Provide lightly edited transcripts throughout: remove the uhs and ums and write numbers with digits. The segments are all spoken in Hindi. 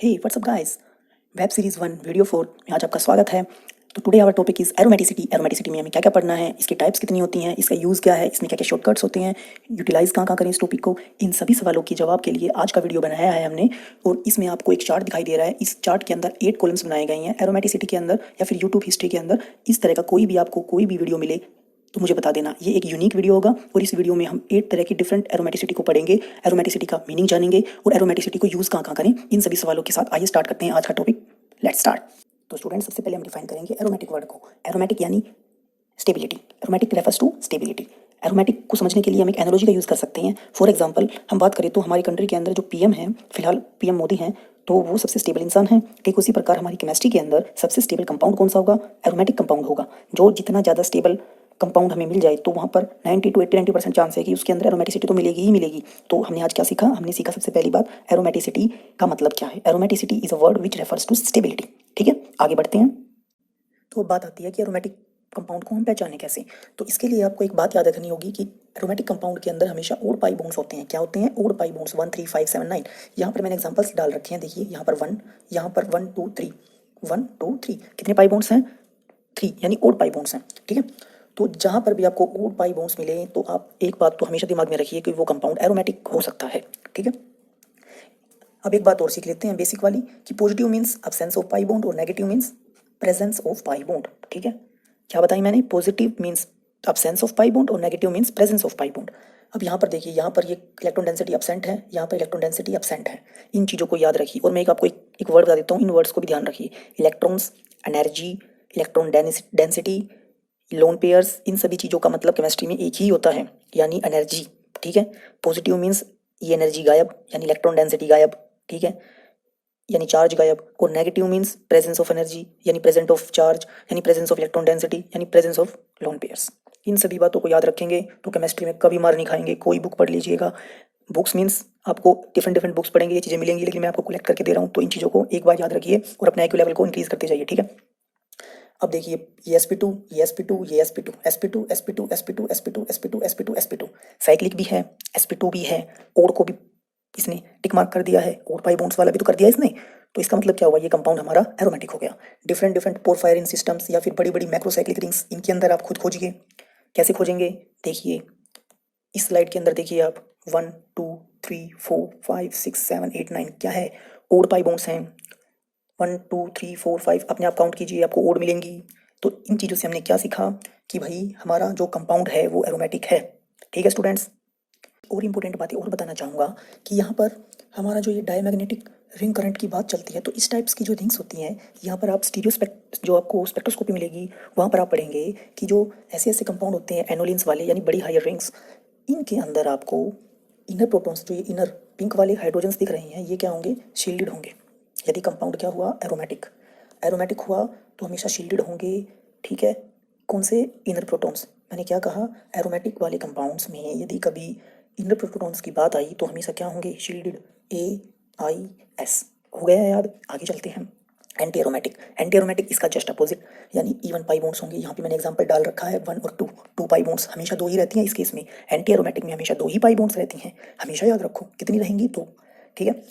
हे what's up guys, web series 1 video 4 में आज आपका स्वागत है। तो today our topic is aromaticity. Aromaticity में हमें क्या क्या पढ़ना है, इसके टाइप्स कितनी होती हैं, इसका यूज़ क्या है, इसमें क्या क्या शॉर्टकट्स होते हैं, यूटिलाइज कहाँ कहाँ करें इस टॉपिक को, इन सभी सवालों के जवाब के लिए आज का वीडियो बनाया है हमने। और इसमें आपको एक चार्ट दिखाई दे रहा है। इस चार्ट के अंदर 8 कॉलम्स बनाए गए हैं। एरोमेटिसिटी के अंदर या फिर यूट्यूब हिस्ट्री के अंदर इस तरह का कोई भी आपको कोई भी वीडियो मिले तो मुझे बता देना। ये एक यूनिक वीडियो होगा और इस वीडियो में हम 8 तरह की डिफरेंट एरोमेटिसिटी को पढ़ेंगे, एरोमेटिसिटी का मीनिंग जानेंगे और एरोमेटिसिटी को यूज़ कहाँ कहाँ करें, इन सभी सवालों के साथ आइए स्टार्ट करते हैं आज का टॉपिक। Let's start. तो स्टूडेंट, सबसे पहले हम डिफाइन करेंगे एरोमेटिक वर्ड को। एरोमेटिक यानी stability. Aromatic refers to stability. Aromatic को समझने के लिए हम एक एनालॉजी का यूज़ कर सकते हैं। फॉर एग्जांपल हम बात करें तो हमारी कंट्री के अंदर जो पीएम है, फिलहाल पीएम मोदी हैं, तो वो सबसे स्टेबल इंसान है। ठीक उसी प्रकार हमारी केमिस्ट्री के अंदर सबसे स्टेबल कंपाउंड कौन सा होगा? एरोमेटिक कंपाउंड होगा। जो जितना ज़्यादा स्टेबल कंपाउंड हमें मिल जाए तो वहाँ पर 90 to 80-90% चांस है कि उसके अंदर एरोमेटिसिटी तो मिलेगी ही मिलेगी। तो हमने आज क्या सीखा? हमने सीखा सबसे पहली बात, एरोमेटिसिटी का मतलब क्या है। Aromaticity is a word which refers to stability. ठीक है, आगे बढ़ते हैं। तो बात आती है कि एरोमेटिक कंपाउंड को हम पहचाने कैसे। तो इसके लिए आपको एक बात याद रखनी होगी कि एरोमेटिक कंपाउंड के अंदर हमेशा ओड पाई बॉन्ड्स होते हैं। क्या होते हैं? Odd pi bonds 1 3 5 7 9। यहाँ पर मैंने एग्जांपल्स डाल रखे हैं, देखिए यहाँ पर 1, यहाँ पर 1 2 3, 1 2 3, कितने पाई बॉन्ड्स हैं? 3, यानी ओड पाई बॉन्ड्स हैं। ठीक है, तो जहाँ पर भी आपको ओड पाई बॉन्ड्स मिले तो आप एक बात तो हमेशा दिमाग में रखिए कि वो कंपाउंड एरोमेटिक हो सकता है। ठीक है, अब एक बात और सीख लेते हैं बेसिक वाली कि positive means absence of pi bond और negative means presence of pi bond. ठीक है, क्या बताई मैंने? Positive means absence of pi bond और negative means presence of pi bond. अब यहाँ पर देखिए, यहाँ पर ये इलेक्ट्रॉन डेंसिटी अब्सेंट है, यहाँ पर इलेक्ट्रॉन डेंसिटी अब्सेंट है। इन चीज़ों को याद रखिए। और मैं आपको एक वर्ड बता देता हूँ, इन वर्ड्स को भी ध्यान रखिए। Electrons, energy, electron density, lone pairs, इन सभी चीज़ों का मतलब केमिस्ट्री में एक ही होता है, यानी एनर्जी। ठीक है, पॉजिटिव मीन्स ये एनर्जी गायब, यानी इलेक्ट्रॉन डेंसिटी गायब। ठीक है, यानी चार्ज गायब। और negative means presence of energy, यानी प्रेजेंट ऑफ चार्ज, यानी प्रेजेंस ऑफ इलेक्ट्रॉन डेंसिटी, यानी प्रेजेंस ऑफ लोन पेयर्स। इन सभी बातों को याद रखेंगे तो केमिस्ट्री में कभी मार नहीं खाएंगे। कोई बुक पढ़ लीजिएगा, बुक्स मीन्स आपको डिफरेंट डिफरेंट बुक्स पढ़ेंगे, ये चीज़ें मिलेंगी, लेकिन मैं आपको कलेक्ट करके दे रहा हूँ। तो इन चीज़ों को एक बार याद रखिए और अपने IQ लेवल को इंक्रीज करते जाइए। ठीक है, अब देखिए, ये sp2, ये sp2, ये sp2, sp2, sp2, sp2, sp2, sp2, sp2, sp2, cyclic भी है, sp2 भी है। और को भी इसने टिक मार्क कर दिया है, और पाई बॉन्ड्स वाला भी तो कर दिया इसने। तो इसका मतलब क्या हुआ? ये कंपाउंड हमारा एरोमेटिक हो गया। डिफरेंट डिफरेंट पोरफायरिन सिस्टम्स या फिर बड़ी बड़ी मैक्रोसाइक्लिक रिंग्स, इनके अंदर आप खुद खोजिए। कैसे खोजेंगे? देखिए इस स्लाइड के अंदर देखिए आप, 1 2 3 4 5 6 7 8 9 क्या है? और पाई बॉन्ड्स हैं। 1 2 3 4 5 अपने आप काउंट कीजिए, आपको ओड मिलेंगी। तो इन चीज़ों से हमने क्या सीखा कि भाई हमारा जो कंपाउंड है वो एरोमेटिक है। ठीक है स्टूडेंट्स, और इम्पोर्टेंट बातें और बताना चाहूँगा कि यहाँ पर हमारा जो ये डायमैग्नेटिक रिंग करंट की बात चलती है, तो इस टाइप्स की जो रिंग्स होती हैं, यहाँ पर आप जो आपको स्पेक्ट्रोस्कोपी मिलेगी वहाँ पर आप पढ़ेंगे कि जो ऐसे ऐसे कंपाउंड होते हैं एनोलिन्स वाले, यानी बड़ी हायर रिंग्स, इनके अंदर आपको इनर प्रोटॉन्स, जो ये इनर पिंक वाले हाइड्रोजन्स दिख रहे हैं, ये क्या होंगे? शील्डेड होंगे। यदि कंपाउंड क्या हुआ? एरोमेटिक। एरोमेटिक हुआ तो हमेशा शील्डेड होंगे। ठीक है, कौन से? Inner protons. मैंने क्या कहा? एरोमेटिक वाले कंपाउंड्स में यदि कभी इनर प्रोटॉन्स की बात आई तो हमेशा क्या होंगे? शील्डेड। AIS हो गया याद? आगे चलते हैं। Anti aromatic. एंटी एरोमेटिक इसका जस्ट अपोजिट, यानी इवन पाई बॉन्ड्स होंगे। यहाँ पे मैंने एग्जांपल डाल रखा है 1 और 2। 2 पाई बॉन्ड्स, हमेशा 2 ही रहती हैं इस केस में। एंटी एरोमेटिक में हमेशा 2 ही पाई बॉन्ड्स रहती हैं, हमेशा याद रखो। कितनी रहेंगी? 2। ठीक है,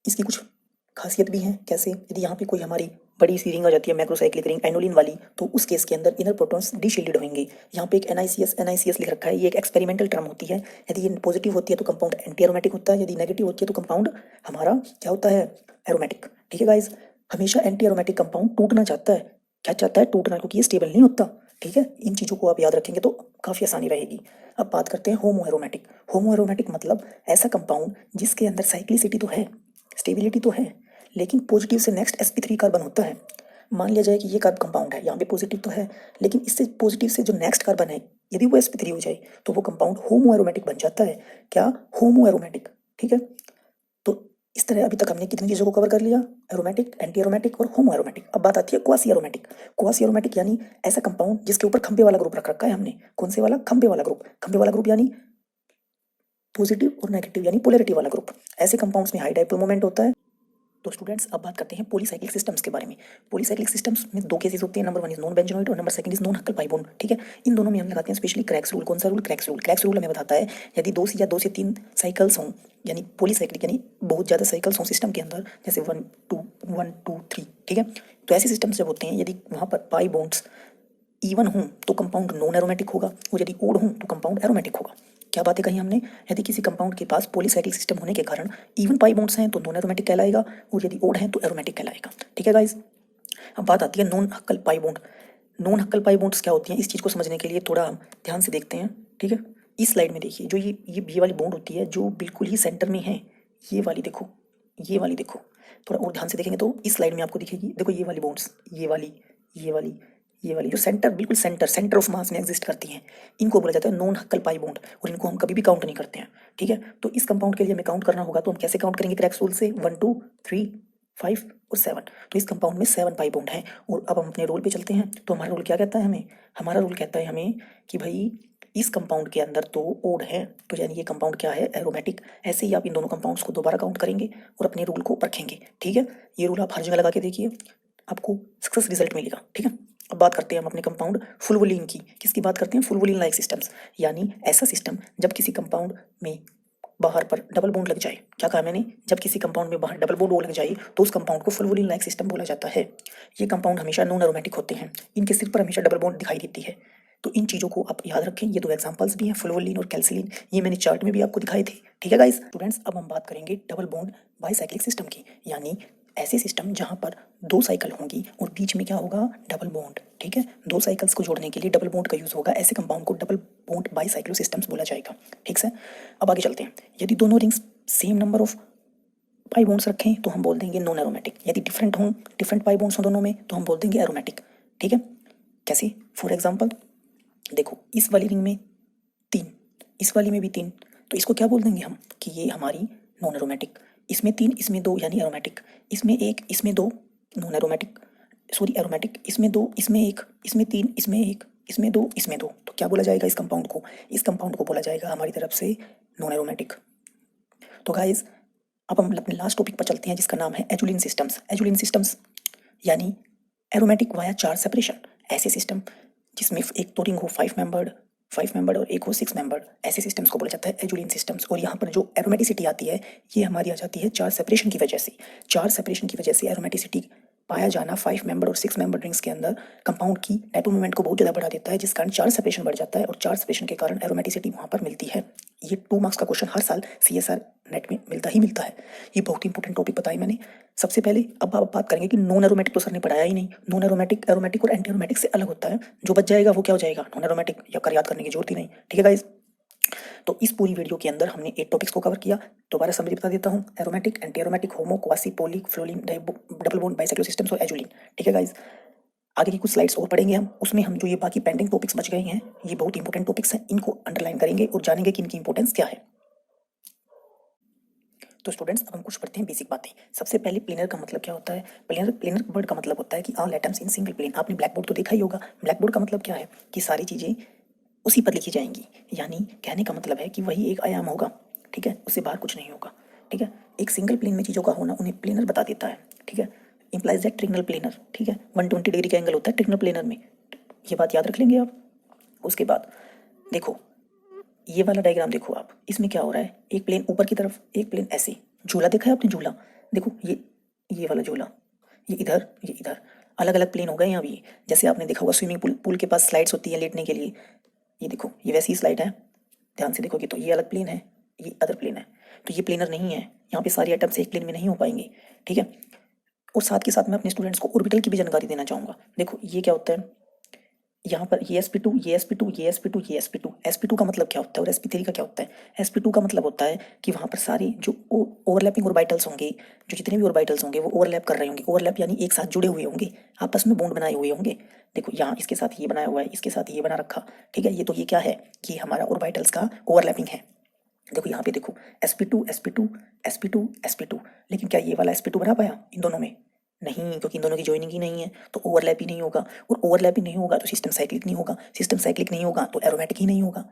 इसकी कुछ खासियत भी है। कैसे? यदि यहाँ पे कोई हमारी बड़ी सी रिंग आ जाती है, मैक्रोसाइक्लिक रिंग, एनोलिन वाली, तो उस केस के अंदर इनर प्रोटॉन्स डीशील्डेड होंगे। यहाँ पे एक NiCS लिख रखा है, ये एक एक्सपेरिमेंटल टर्म होती है। यदि ये पॉजिटिव होती है तो कंपाउंड एंटी एरोमेटिक होता है, यदि नेगेटिव होती है तो कंपाउंड हमारा क्या होता है? एरोमेटिक। ठीक है गाइज, हमेशा एंटी एरोमेटिक कंपाउंड टूटना चाहता है। क्या चाहता है? टूटना, क्योंकि ये स्टेबल नहीं होता। ठीक है, इन चीज़ों को आप याद रखेंगे तो काफ़ी आसानी रहेगी। अब बात करते हैं होमो एरोमेटिक। होमो एरोमेटिक मतलब ऐसा कंपाउंड जिसके अंदर साइक्लिसिटी तो है, स्टेबिलिटी तो है, लेकिन पॉजिटिव से नेक्स्ट sp3 कार्बन होता है। मान लिया जाए कि ये कार्ब कंपाउंड है, यहाँ पे पॉजिटिव तो है, लेकिन इससे पॉजिटिव से जो नेक्स्ट कार्बन है यदि वो sp3 हो जाए तो वो कंपाउंड होमो एरोमेटिक बन जाता है। क्या? होमो एरोमेटिक। ठीक है, तो इस तरह अभी तक हमने कितनी चीज़ों को कवर कर लिया? एरोमेटिक, एंटी एरोमेटिक और होमो एरोमेटिक। अब बात आती है क्वासी एरोमेटिक। क्वासी एरोमेटिक यानी ऐसा कंपाउंड जिसके ऊपर खंबे वाला ग्रुप रख रखा है हमने। कौन से वाला? खंबे वाला ग्रुप। खंबे वाला ग्रुप यानी पॉजिटिव और नेगेटिव, यानी पोलैरिटी वाला ग्रुप। ऐसे कंपाउंड्स में हाई डाइपोल मोमेंट होता है। तो स्टूडेंट्स अब बात करते हैं पॉलीसाइक्लिक सिस्टम्स के बारे में। पॉलीसाइक्लिक सिस्टम्स में दो केसेस होते हैं, नंबर वन इज नॉन बेंजोनोइड और number second is non हक्कल pi bond. ठीक है, इन दोनों में हम लगाते हैं स्पेशली क्रैक्स रूल। कौन सा rule? Cracks rule. Cracks rule हमें बताता है यदि दो से तीन साइकिल्स हों, यानी पॉलीसाइक्लिक यानी बहुत ज़्यादा साइकिल्स हों सिस्टम के अंदर, जैसे 1 2 3, ठीक है, तो ऐसे सिस्टम्स जब होते हैं यदि वहाँ पर पाई बॉन्ड्स इवन हों तो कंपाउंड नॉन एरोमेटिक होगा, और यदि ओड हों तो कंपाउंड एरोमेटिक होगा। क्या बातें कही हमने? यदि किसी कंपाउंड के पास पॉलीसाइक्लिक सिस्टम होने के कारण इवन पाई बॉन्ड्स हैं तो नॉन एरोमेटिक कहलाएगा, और यदि ओड हैं तो एरोमेटिक कहलाएगा। ठीक है गाइस, अब बात आती है non हक्कल pi bond. Non हक्कल pi bonds क्या होती हैं, इस चीज़ को समझने के लिए थोड़ा हम ध्यान से देखते हैं। ठीक है, इस स्लाइड में देखिए, जो ये वाली बॉन्ड होती है जो बिल्कुल ही सेंटर में है, ये वाली देखो, ये वाली देखो, थोड़ा और ध्यान से देखेंगे तो इस स्लाइड में आपको दिखेगी। देखो ये वाली बॉन्ड्स, ये वाली, ये वाली, ये वाली जो सेंटर, बिल्कुल सेंटर ऑफ मास में एग्जिस्ट करती हैं, इनको बोला जाता है नॉन हक्कल पाई बॉन्ड, और इनको हम कभी भी काउंट नहीं करते हैं। ठीक है, तो इस कंपाउंड के लिए हमें काउंट करना होगा, तो हम कैसे काउंट करेंगे? क्रैक्स रूल से 1 2 3 5 और 7। तो इस कंपाउंड में 7 पाई बॉन्ड हैं। और अब हम अपने रोल पे चलते हैं, तो हमारा रोल क्या कहता है हमें? हमारा रोल कहता है हमें कि भाई इस कंपाउंड के अंदर तो ओड है, तो यानी ये कंपाउंड क्या है? एरोमेटिक। ऐसे ही आप इन दोनों कंपाउंड्स को दोबारा काउंट करेंगे और अपने रूल को परखेंगे। ठीक है, ये रूल आप हर जगह लगा के देखिए, आपको सक्सेस रिजल्ट मिलेगा। ठीक है, अब बात करते हैं हम अपने कंपाउंड फुलवोलिन की। किसकी बात करते हैं? फुलवोलिन लाइक सिस्टम्स, यानी ऐसा सिस्टम जब किसी कंपाउंड में बाहर पर डबल बॉन्ड लग जाए। क्या कहा मैंने? जब किसी कंपाउंड में बाहर डबल बॉन्ड लग जाए तो उस कंपाउंड को फुलवोलिन लाइक सिस्टम बोला जाता है। ये कंपाउंड हमेशा नॉन एरोमेटिक होते हैं, इनके सिर पर हमेशा डबल बॉन्ड दिखाई देती है। तो इन चीज़ों को आप याद रखें। ये दो एग्जांपल्स भी हैं, फुलवोलिन और कैल्सिलिन, ये मैंने चार्ट में भी आपको दिखाए थे। ठीक है गाइस, स्टूडेंट्स अब हम बात करेंगे डबल बॉन्ड बाइसाइक्लिक सिस्टम की, यानी ऐसे सिस्टम जहाँ पर दो साइकिल होंगी और बीच में क्या होगा? Double bond. ठीक है, दो साइकिल्स को जोड़ने के लिए डबल बॉन्ड का यूज होगा, ऐसे कंपाउंड को डबल बॉन्ड बाइसाइक्लो सिस्टम्स बोला जाएगा। ठीक है, अब आगे चलते हैं। यदि दोनों rings same number of pi bonds रखें तो हम बोल देंगे नॉन एरोमेटिक। यदि डिफरेंट पाई बॉन्ड्स हों दोनों में तो हम बोल देंगे एरोमेटिक। ठीक है, कैसे? फॉर एग्जाम्पल देखो, इस वाली रिंग में 3, इस वाली में भी 3, तो इसको क्या बोल देंगे हम? कि ये हमारी नॉन एरोमेटिक। इसमें 3, इसमें 2 यानी एरोमेटिक। इसमें 1, इसमें 2 नॉन एरोमेटिक, सॉरी एरोमेटिक। इसमें 2, इसमें 1, इसमें 3, इसमें 1, इसमें 2, इसमें 2, तो क्या बोला जाएगा इस कंपाउंड को? इस कंपाउंड को बोला जाएगा हमारी तरफ से नॉन एरोमेटिक। तो गाइस अब हम अपने लास्ट टॉपिक पर चलते हैं, जिसका नाम है एजुलिन सिस्टम्स। एजुलिन सिस्टम्स यानी एरोमेटिक वाया चार्ज सेपरेशन। ऐसे सिस्टम जिसमें एक तो रिंग हो 5 मेंबर्ड और एक हो 6 मेंबर्ड, ऐसे सिस्टम्स को बोला जाता है एजुलिन सिस्टम्स। और यहाँ पर जो एरोमेटिसिटी आती है ये हमारी आ जाती है चार्ज सेपरेशन की वजह से। चार्ज सेपरेशन की वजह से एरोमेटिसिटी पाया जाना 5 मेंबर और 6 मेंबर रिंग्स के अंदर कंपाउंड की डायपोल मोमेंट को बहुत ज़्यादा बढ़ा देता है, जिस कारण चार्ज सेपरेशन बढ़ जाता है, और चार्ज सेपरेशन के कारण एरोमेटिसिटी वहाँ पर मिलती है। ये 2 मार्क्स का क्वेश्चन हर साल CSR नेट में मिलता ही मिलता है। ये बहुत इंपॉर्टेंट टॉपिक बताया मैंने। सबसे पहले अब आप बात करेंगे कि नॉन एरोमेटिक तो सर ने पढ़ाया ही नहीं। नॉन एरोमेटिक एरोमेटिक और एंटी एरोमेटिक से अलग होता है, जो बच जाएगा वो क्या हो जाएगा? Non aromatic. या कर याद करने की जरूरत ही नहीं। ठीक है गाइस, तो इस पूरी वीडियो के अंदर हमने 8 टॉपिक्स को कवर किया। दोबारा समरी बता देता हूँ, aromatic, anti aromatic, homo, quasi, poly, fluorine, double bond bicyclo systems और एजुलिन। ठीक है गाइस, आगे की कुछ स्लाइड्स और पढ़ेंगे हम, उसमें हम जो ये बाकी पेंडिंग टॉपिक्स बच गए हैं, ये बहुत इंपॉर्टेंट टॉपिक्स हैं, इनको अंडरलाइन करेंगे और जानेंगे कि इनकी इंपॉर्टेंस क्या है। तो स्टूडेंट्स अब हम कुछ पढ़ते हैं बेसिक बातें। सबसे पहले प्लेनर का मतलब क्या होता है? प्लेनर वर्ड का मतलब होता है कि all atoms in single plane. आपने ब्लैक बोर्ड तो देखा ही होगा। ब्लैक बोर्ड का मतलब क्या है? कि सारी चीज़ें उसी पर लिखी जाएंगी, यानी कहने का मतलब है कि वही एक आयाम होगा। ठीक है, उससे बाहर कुछ नहीं होगा। ठीक है, एक सिंगल प्लेन में चीज़ों का होना उन्हें प्लेनर बता देता है। ठीक है, इंप्लाइज दैट ट्रिग्नल प्लेनर। ठीक है, 120 डिग्री का एंगल होता है ट्रिग्नल प्लेनर में, ये बात याद रख लेंगे आप। उसके बाद देखो ये वाला डायग्राम देखो आप, इसमें क्या हो रहा है? एक प्लेन ऊपर की तरफ, एक प्लेन ऐसे। झूला देखा है आपने? झूला देखो, ये वाला झूला, ये इधर अलग अलग प्लेन हो गए हैं अभी। जैसे आपने देखा होगा स्विमिंग पूल के पास स्लाइड्स होती है लेटने के लिए, ये देखो ये वैसी ही स्लाइड है। ध्यान से देखोगे तो ये अलग प्लेन है, ये अदर प्लेन है, तो ये प्लेनर नहीं है। यहाँ पे सारी एटम्स एक प्लेन में नहीं हो पाएंगे। ठीक है, और साथ के साथ मैं अपने स्टूडेंट्स को ऑर्बिटल की भी जानकारी देना चाहूँगा। देखो ये क्या होता है, यहाँ पर ये sp2, ये sp2, ये sp2, ये sp2। sp2 का मतलब क्या होता है और sp3 का क्या होता है? sp2 का मतलब होता है कि वहाँ पर सारे जो ओवरलैपिंग ऑर्बिटल्स होंगे, जो जितने भी ऑर्बिटल्स होंगे वो ओवरलैप कर रहे होंगे। ओवरलैप यानी एक साथ जुड़े हुए होंगे, आपस में बॉन्ड बनाए हुए होंगे। देखो यहाँ इसके साथ ये बनाया हुआ है, इसके साथ ये बना रखा। ठीक है, ये तो ये क्या है कि हमारा ऑर्बिटल्स का ओवरलैपिंग है। देखो यहाँ पे देखो sp2 sp2 sp2 sp2, लेकिन क्या ये वाला sp2 बना पाया इन दोनों में? नहीं, क्योंकि इन दोनों की जॉइनिंग ही नहीं है, तो ओवरलैप ही नहीं होगा। और ओवरलैप ही नहीं होगा तो सिस्टम साइक्लिक नहीं होगा, सिस्टम साइक्लिक नहीं होगा तो एरोमेटिक ही नहीं होगा।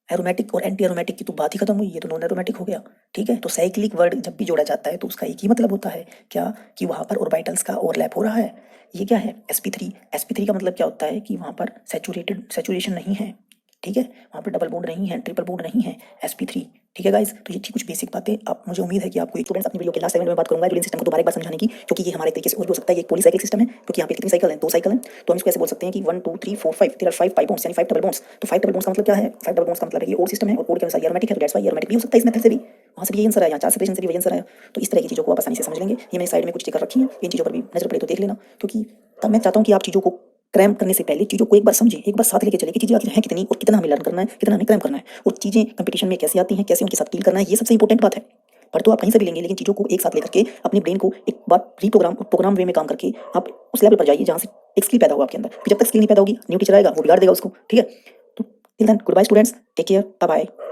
एरोमेटिक और एंटी एरोमेटिक की तो बात ही खत्म हुई, ये तो नॉन एरोमेटिक हो गया। ठीक है, तो साइक्लिक वर्ड जब भी जोड़ा जाता है तो उसका एक ही मतलब होता है, क्या, कि वहाँ पर ऑर्बिटल्स का ओवरलैप हो रहा है। ये क्या है, sp3 का मतलब क्या होता है कि वहाँ पर सैचुरेशन नहीं है। ठीक है, वहाँ पर डबल बॉन्ड नहीं है, ट्रिपल बॉन्ड नहीं है, sp3। ठीक है गाइस, तो ये थी कुछ बेसिक बातें। आप, मुझे उम्मीद है कि आपको स्टूडेंट्स अपनी वीडियो के लास्ट सेगमेंट में बात करूंगा एरोलिन सिस्टम को दोबारा एक बार समझाने की, क्योंकि ये हमारे तरीके से और भी हो सकता है। ये एक पॉलीसाइक्लिक सिस्टम है, क्योंकि यहाँ पे कितनी साइकिल है, 2 साइकिल हैं, तो हम इसको ऐसे बोल सकते हैं कि 1 2 3 4 5 देयर आर 5 पाई बॉन्ड्स, यानी 5 डबल बॉन्ड्स। तो 5 डबल बॉन्ड्स का मतलब क्या है, 5 डबल बॉन्ड्स का मतलब है कि और सिस्टम है और और के अनुसार एरोमेटिक है, तो दैट्स व्हाई एरोमेटिक भी हो सकता है इस मेथड से भी। वहाँ से भी ये आंसर आया, यहाँ 4 सेपरेशन से भी वही आंसर आया। तो इस तरह की चीज़ों को आप आसानी से समझ लेंगे। ये मैंने साइड में कुछ चीज़ें कर रखी हैं, इन चीज़ों पर भी नजर पड़े तो देख लेना, क्योंकि तब मैं चाहता हूँ कि आप चीज़ों को क्रैम करने से पहले चीज़ों को एक बार समझें, एक बार साथ लेके चले कि चीज़ें आखिर हैं कितनी और कितना हमें लर्न करना है, कितना हमें क्रैम करना है, और चीज़ें कंपटीशन में कैसे आती हैं, कैसे उनके साथ डील करना है, ये सबसे इंपॉर्टेंट बात है। पर तो आप कहीं से भी लेंगे, लेकिन चीज़ों को एक साथ लेकर के अपने ब्रेन को एक बार प्रोग्राम वे में काम करके आप उस लेवल पर जाइए जहाँ से एक स्किल पैदा हो आपके अंदर। फिर जब तक स्किल नहीं पैदा होगी, न्यू टीचर आएगा वो बिगाड़ देगा उसको। ठीक है, तो till then good bye students, take care, bye bye.